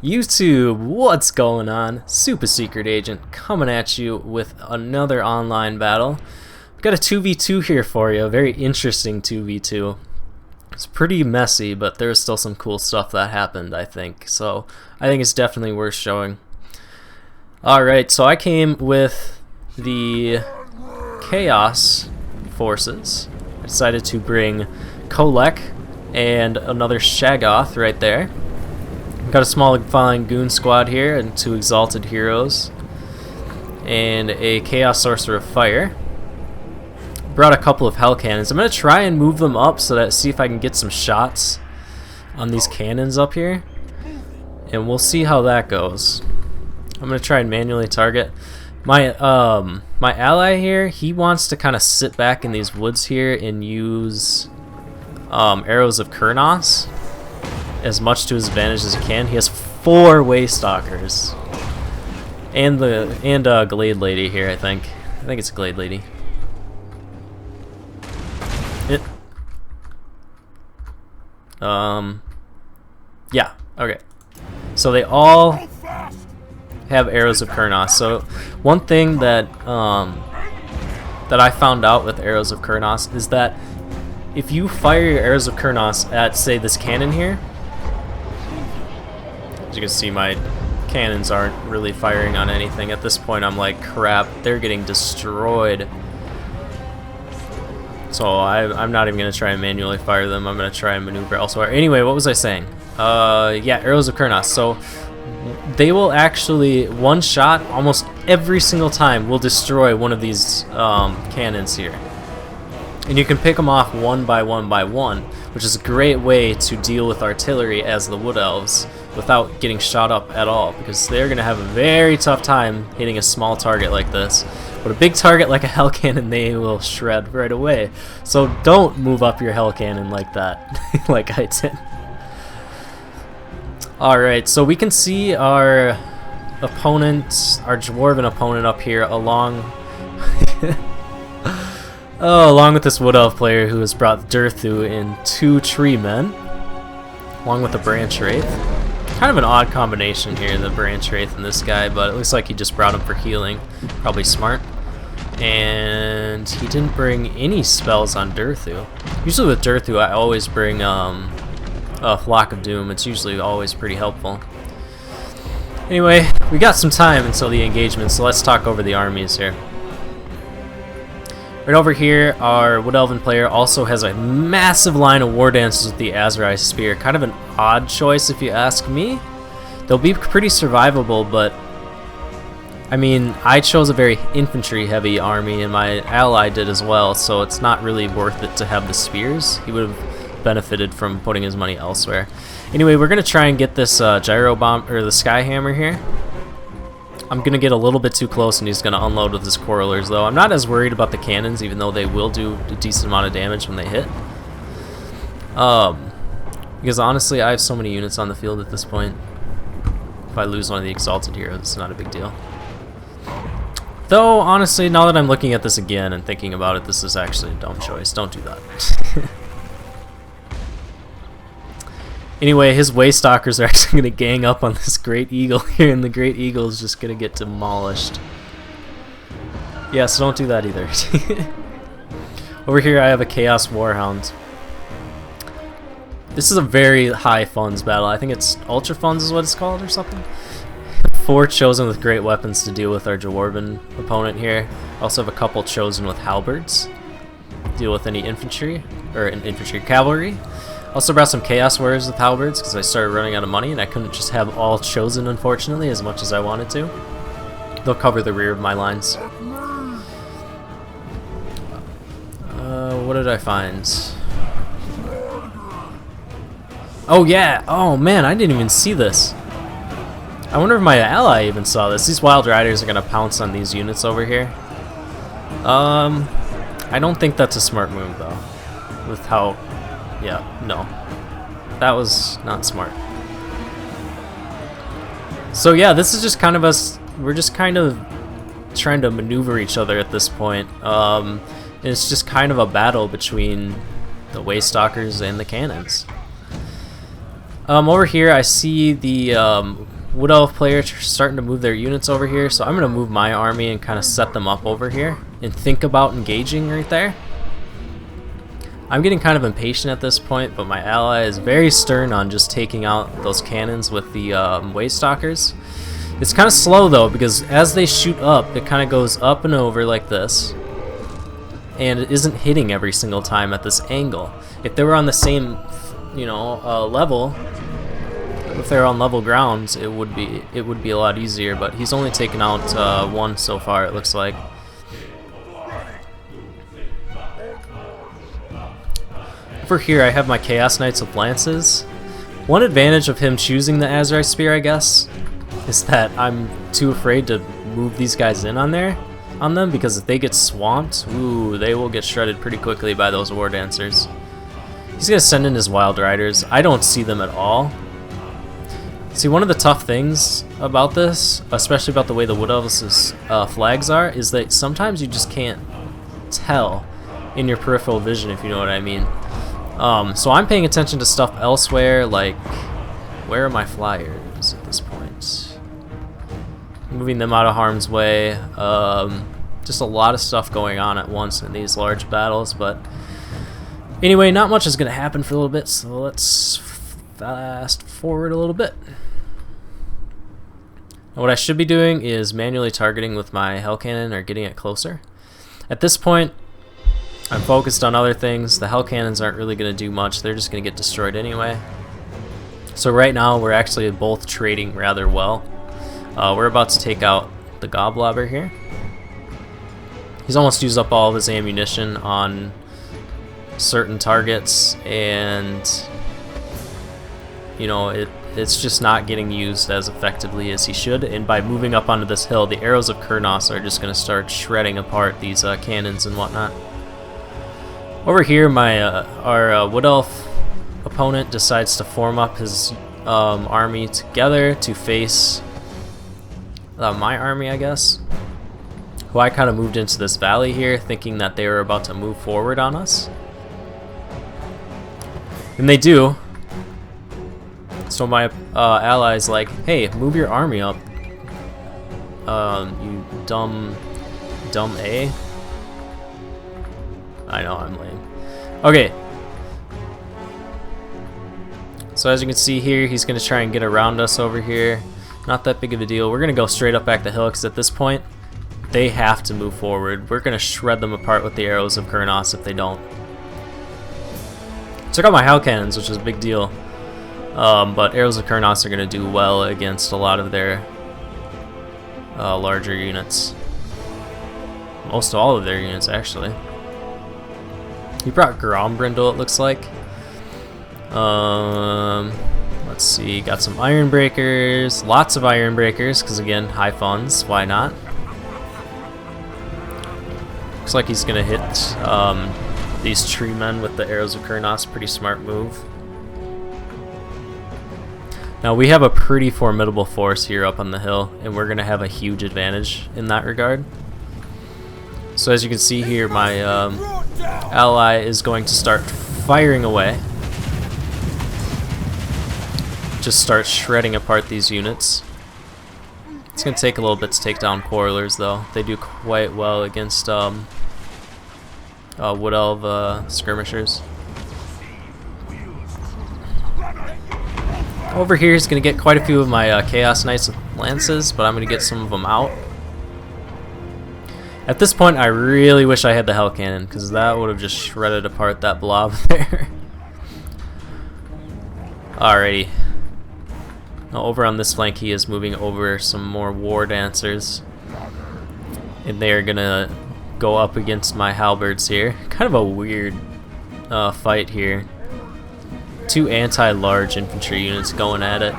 YouTube, what's going on? Super Secret Agent coming at you with another online battle. I've got a 2v2 here for you, a very interesting 2v2. It's pretty messy, but there's still some cool stuff that happened, I think. So I think it's definitely worth showing. Alright, so I came with the Chaos forces. I decided to bring KHOLEK and another Shaggoth right there. Got a small flying goon squad here and 2 exalted heroes and a chaos sorcerer of fire. Brought a couple of hell cannons. I'm gonna try and move them up so that see if I can get some shots on these cannons up here, and we'll see how that goes. I'm gonna try and manually target my my ally here. He wants to kind of sit back in these woods here and use arrows of Kurnos as much to his advantage as he can. He has 4 Waystalkers and a Glade Lady here. I think it's a Glade Lady. Yeah, okay. So they all have arrows of Kurnos. So one thing that that I found out with arrows of Kurnos is that if you fire your arrows of Kurnos at, say, this cannon here, as you can see, my cannons aren't really firing on anything. At this point, I'm like, crap, they're getting destroyed. So I'm not even going to try and manually fire them. I'm going to try and maneuver elsewhere. Anyway, what was I saying? Yeah, arrows of Kurnos. So they will actually, one shot, almost every single time, will destroy one of these cannons here. And you can pick them off one by one, which is a great way to deal with artillery as the Wood Elves without getting shot up at all, because they're going to have a very tough time hitting a small target like this. But a big target like a hell cannon, they will shred right away. So don't move up your hell cannon like that, like I did. Alright, so we can see our opponent, our Dwarven opponent up here along... Oh, along with this Wood Elf player who has brought DURTHU and 2 Tree Men, along with the Branch Wraith. Kind of an odd combination here, the Branch Wraith and this guy, but it looks like he just brought him for healing. Probably smart. And he didn't bring any spells on DURTHU. Usually with DURTHU, I always bring a Flock of Doom. It's usually always pretty helpful. Anyway, we got some time until the engagement, so let's talk over the armies here. Right over here, our Wood Elven player also has a massive line of War Dances with the Azrai Spear. Kind of an odd choice if you ask me. They'll be pretty survivable, but I mean, I chose a very infantry-heavy army, and my ally did as well, so it's not really worth it to have the spears. He would have benefited from putting his money elsewhere. Anyway, we're gonna try and get this gyro bomb or the sky hammer here. I'm gonna get a little bit too close and he's gonna unload with his quarrelers, though. I'm not as worried about the cannons, even though they will do a decent amount of damage when they hit. Because honestly, I have so many units on the field at this point. If I lose one of the exalted heroes, it's not a big deal. Though, honestly, now that I'm looking at this again and thinking about it, this is actually a dumb choice. Don't do that. Anyway, his Waystalkers are actually going to gang up on this Great Eagle here, and the Great Eagle is just going to get demolished. Yeah, so don't do that either. Over here I have a Chaos Warhound. This is a very high funds battle. I think it's Ultra Funds is what it's called or something. 4 chosen with great weapons to deal with our Dwarven opponent here. I also have a couple chosen with halberds. Deal with any infantry, or infantry cavalry. Also brought some Chaos Warriors with halberds because I started running out of money and I couldn't just have all chosen, unfortunately, as much as I wanted to. They'll cover the rear of my lines. What did I find? Oh yeah! Oh man, I didn't even see this. I wonder if my ally even saw this. These Wild Riders are going to pounce on these units over here. I don't think that's a smart move, though. With how... Yeah, no. That was not smart. So yeah, this is just kind of us... We're just kind of trying to maneuver each other at this point. It's just kind of a battle between the Waystalkers and the cannons. Over here I see the Wood Elf player starting to move their units over here, so I'm going to move my army and kind of set them up over here and think about engaging right there. I'm getting kind of impatient at this point, but my ally is very stern on just taking out those cannons with the Waystalkers. It's kind of slow though, because as they shoot up, it kind of goes up and over like this, and it isn't hitting every single time at this angle. If they were on the same, you know, level, if they're on level grounds, it would be a lot easier. But he's only taken out one so far, it looks like. Over here, I have my Chaos Knights with lances. One advantage of him choosing the Azrai Spear, I guess, is that I'm too afraid to move these guys in on them, because if they get swamped, ooh, they will get shredded pretty quickly by those War Dancers. He's gonna send in his Wild Riders. I don't see them at all. See, one of the tough things about this, especially about the way the Wood Elves' flags are, is that sometimes you just can't tell in your peripheral vision, if you know what I mean. So I'm paying attention to stuff elsewhere, like, where are my flyers at this point? Moving them out of harm's way. Just a lot of stuff going on at once in these large battles, but anyway, not much is going to happen for a little bit, so let's fast forward a little bit. Now, what I should be doing is manually targeting with my Hell Cannon or getting it closer. At this point, I'm focused on other things. The Hell Cannons aren't really going to do much. They're just going to get destroyed anyway. So right now, we're actually both trading rather well. We're about to take out the Goblobber here. He's almost used up all of his ammunition on certain targets, and you know, it's just not getting used as effectively as he should. And by moving up onto this hill, the arrows of Kurnos are just going to start shredding apart these cannons and whatnot. Over here, our Wood Elf opponent decides to form up his army together to face my army, I guess, who I kind of moved into this valley here, thinking that they were about to move forward on us. And they do. So my ally's like, hey, move your army up, you dumb A. I know, I'm lame. Okay. So as you can see here, he's going to try and get around us over here. Not that big of a deal. We're going to go straight up back the hill, because at this point, they have to move forward. We're going to shred them apart with the arrows of Kurnos if they don't. Took out my Hell Cannons, which is a big deal. But arrows of Kurnos are going to do well against a lot of their larger units. Most all of their units, actually. He brought Grombrindle, it looks like. Let's see, got some Iron Breakers, lots of Iron Breakers, because again, high funds, why not? Looks like he's gonna hit these tree men with the arrows of Kurnos. Pretty smart move. Now we have a pretty formidable force here up on the hill, and we're gonna have a huge advantage in that regard. So as you can see here, my ally is going to start firing away. Just start shredding apart these units. It's going to take a little bit to take down Quarrelers, though. They do quite well against Wood Elf skirmishers. Over here, he's going to get quite a few of my Chaos Knights with lances, but I'm going to get some of them out. At this point, I really wish I had the Hell Cannon, because that would have just shredded apart that blob there. Alrighty. Now over on this flank, he is moving over some more War Dancers. And they are going to go up against my Halberds here. Kind of a weird fight here. Two anti-large infantry units going at it.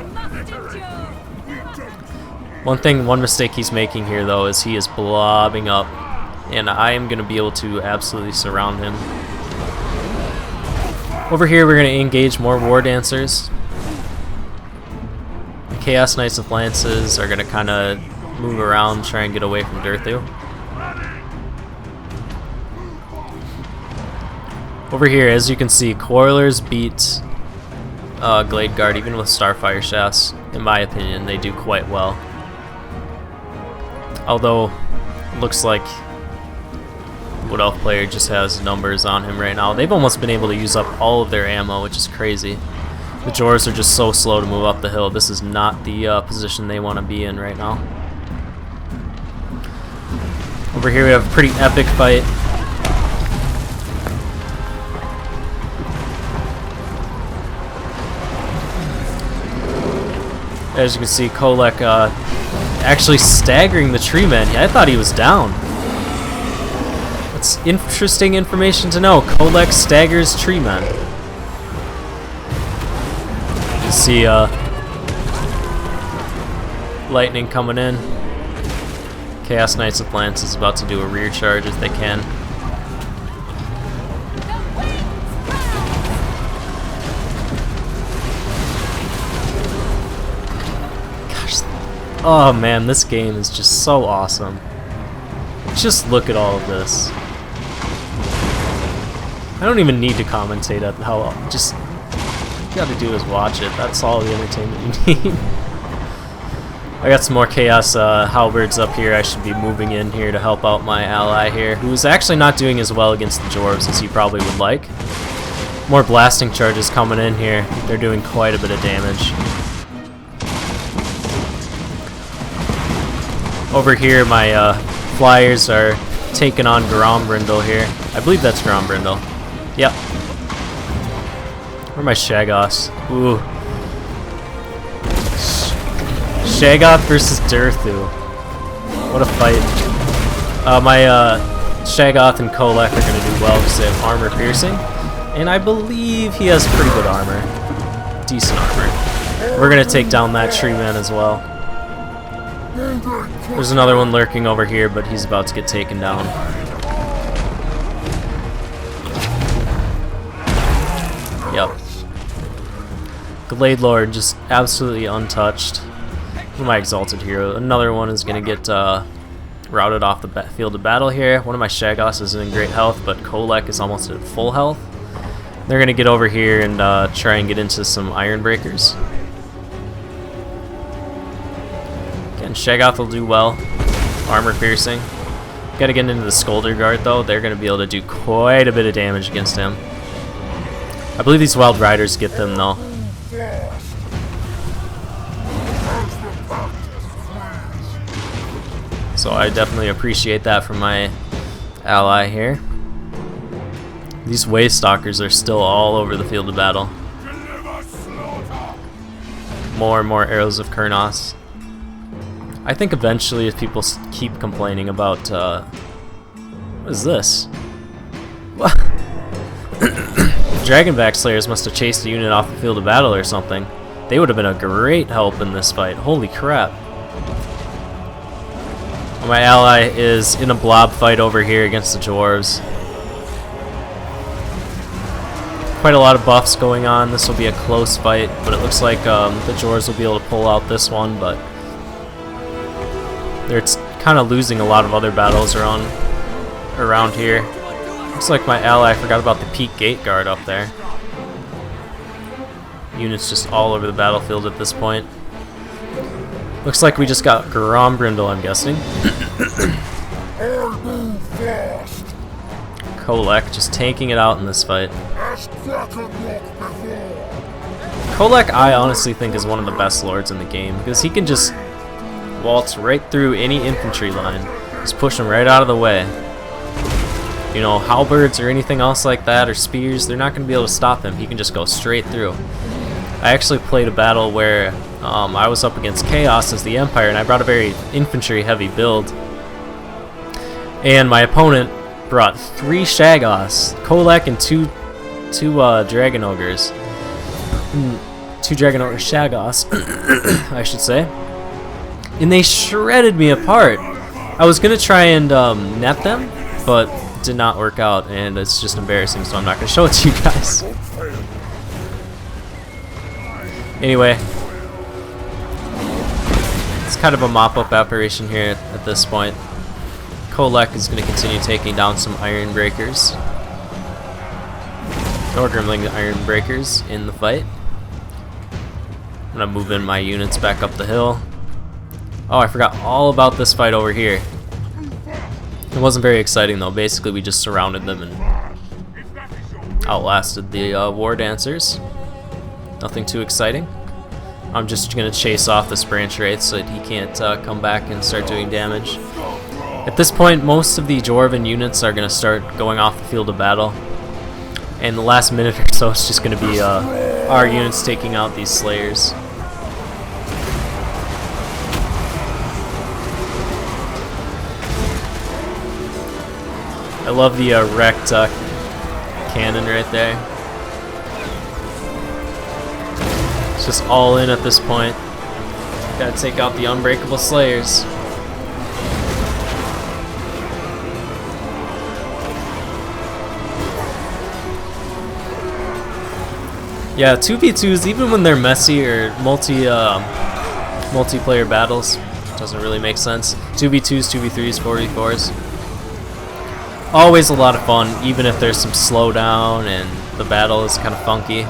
One mistake he's making here, though, is he is blobbing up, and I am going to be able to absolutely surround him. Over here, we're going to engage more War Dancers. The Chaos Knights with lances are going to kind of move around, try and get away from DURTHU. Over here, as you can see, Quarrelers beat Glade Guard, even with Starfire Shafts. In my opinion, they do quite well. Although, looks like Wood Elf player just has numbers on him right now. They've almost been able to use up all of their ammo, which is crazy. The Dwarves are just so slow to move up the hill. This is not the position they want to be in right now. Over here we have a pretty epic fight. As you can see, KHOLEK actually staggering the tree man. Yeah, I thought he was down. That's interesting information to know. KHOLEK staggers tree men. You see lightning coming in. Chaos Knights of Lance is about to do a rear charge if they can. Oh man, this game is just so awesome. Just look at all of this. I don't even need to commentate at how, just, all you gotta do is watch it. That's all the entertainment you need. I got some more Chaos Halberds up here. I should be moving in here to help out my ally here, who's actually not doing as well against the Dwarves as he probably would like. More blasting charges coming in here. They're doing quite a bit of damage. Over here, my flyers are taking on Grombrindle here. I believe that's Grombrindle. Yep. Where are my Shaggoths? Ooh. Shaggoth versus DURTHU. What a fight. My Shaggoth and KHOLEK are going to do well because they have armor piercing. And I believe he has pretty good armor. Decent armor. We're going to take down that tree man as well. There's another one lurking over here, but he's about to get taken down. Yep. Glade Lord just absolutely untouched. One of my exalted hero. Another one is going to get routed off the field of battle here. One of my Shaggoths is in great health, but KHOLEK is almost at full health. They're going to get over here and try and get into some Iron Breakers. Again, Shaggoth will do well. Armor piercing. Gotta get into the Scolder Guard though. They're going to be able to do quite a bit of damage against him. I believe these Wild Riders get them though. So I definitely appreciate that from my ally here. These Waystalkers are still all over the field of battle. More and more arrows of Kurnos. I think eventually if people keep complaining about, what is this? What? Dragonback Slayers must have chased a unit off the field of battle or something. They would have been a great help in this fight. Holy crap. My ally is in a blob fight over here against the Dwarves. Quite a lot of buffs going on. This will be a close fight, but it looks like the Dwarves will be able to pull out this one, but they're kind of losing a lot of other battles around here. Looks like my ally forgot about the Peak Gate Guard up there. Units just all over the battlefield at this point. Looks like we just got Grombrindle, I'm guessing. KHOLEK just tanking it out in this fight. KHOLEK, I honestly think, is one of the best lords in the game because he can just waltz right through any infantry line. Just push them right out of the way. You know, halberds or anything else like that, or spears, they're not going to be able to stop him. He can just go straight through. I actually played a battle where I was up against Chaos as the Empire, and I brought a very infantry-heavy build. And my opponent brought 3 Shaggoths, KHOLEK, and two Dragon Ogres. 2 Dragon Ogre Shaggoths, I should say. And they shredded me apart. I was going to try and net them, but it did not work out, and it's just embarrassing, so I'm not going to show it to you guys. Anyway, it's kind of a mop-up operation here at this point. KHOLEK is going to continue taking down some Iron Breakers. Or Grimling Iron Breakers in the fight. gonna move in my units back up the hill. Oh, I forgot all about this fight over here. It wasn't very exciting though. Basically, we just surrounded them and outlasted the war dancers. Nothing too exciting. I'm just gonna chase off this branch wraith so that he can't come back and start doing damage. At this point, most of the dwarven units are gonna start going off the field of battle, and the last minute or so it's just gonna be our units taking out these slayers. I love the wrecked cannon right there. It's just all in at this point. Gotta take out the unbreakable slayers. Yeah, 2v2s, even when they're messy or multiplayer battles, doesn't really make sense. 2v2s, 2v3s, 4v4s. Always a lot of fun, even if there's some slowdown and the battle is kind of funky,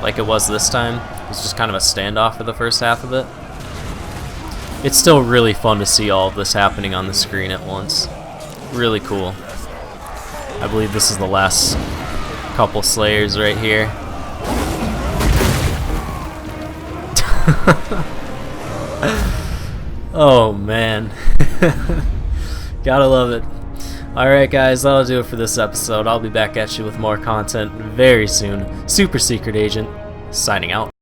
like it was this time. It was just kind of a standoff for the first half of it. It's still really fun to see all of this happening on the screen at once. Really cool. I believe this is the last couple slayers right here. Oh man. Gotta love it. Alright guys, that'll do it for this episode. I'll be back at you with more content very soon. Super Secret Agent, signing out.